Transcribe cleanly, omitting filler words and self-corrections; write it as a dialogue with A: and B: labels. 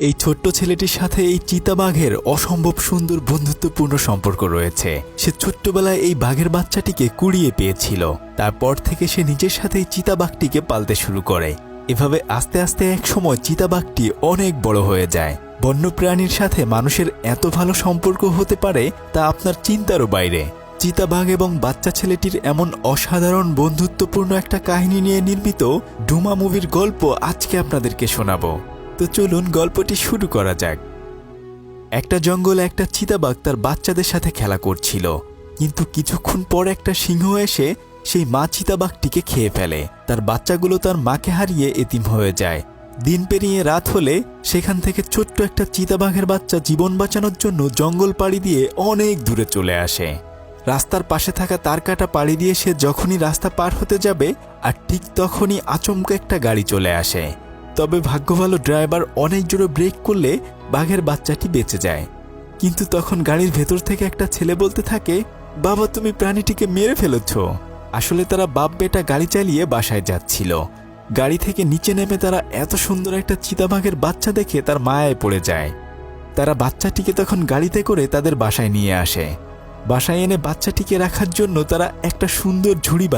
A: এই ছোট্ট ছেলেটির সাথে এই চিতাবাঘের অসম্ভব সুন্দর বন্ধুত্বপূর্ণ সম্পর্ক রয়েছে। সে ছোট্টবেলায় এই বাঘের বাচ্চাটিকে কুড়িয়ে পেয়েছিল। তারপর থেকে সে নিজের সাথে এই চিতাবাঘটিকে পালতে শুরু করে। এভাবে আস্তে আস্তে এক সময় চিতাবাঘটি অনেক বড় হয়ে যায়। বন্যপ্রাণীর সাথে মানুষের এত ভালো সম্পর্ক হতে পারে তা আপনার চিন্তারও বাইরে। চিতাবাঘ এবং বাচ্চা ছেলেটির এমন অসাধারণ বন্ধুত্বপূর্ণ একটা কাহিনী নিয়ে নির্মিত ডুমা মুভির গল্প আজকে আপনাদেরকে শোনাবো। তো চলুন গল্পটি শুরু করা যাক। একটা জঙ্গলে একটা চিতাবাঘ তার বাচ্চাদের সাথে খেলা করছিল, কিন্তু কিছুক্ষণ পর একটা সিংহ এসে সেই মা চিতাবাঘটিকে খেয়ে ফেলে। তার বাচ্চাগুলো তার মাকে হারিয়ে এতিম হয়ে যায়। দিন পেরিয়ে রাত হলে সেখান থেকে ছোট্ট একটা চিতাবাঘের বাচ্চা জীবন বাঁচানোর জন্য জঙ্গল পাড়ি দিয়ে অনেক দূরে চলে আসে। রাস্তার পাশে থাকা তারকাটা পাড়ি দিয়ে সে যখনই রাস্তা পার হতে যাবে, আর ঠিক তখনই আচমকা একটা গাড়ি চলে আসে। তবে ভাগ্য ভালো ড্রাইভার অনেক জোরে ব্রেক করলে বাঘের বাচ্চাটি বেঁচে যায়। কিন্তু তখন গাড়ির ভেতর থেকে একটা ছেলে বলতে থাকে, বাবা তুমি প্রাণীটিকে মেরে ফেলেছ। আসলে তারা বাপ বেটা গাড়ি চালিয়ে বাসায় যাচ্ছিল। গাড়ি থেকে নিচে নেমে তারা এত সুন্দর একটা চিতাবাঘের বাচ্চা দেখে তার মায়ায় পড়ে যায়। তারা বাচ্চাটিকে তখন গাড়িতে করে তাদের বাসায় নিয়ে আসে। বাসায় এনে বাচ্চাটিকে রাখার জন্য তারা একটা সুন্দর ঝুড়ি বানিয়ে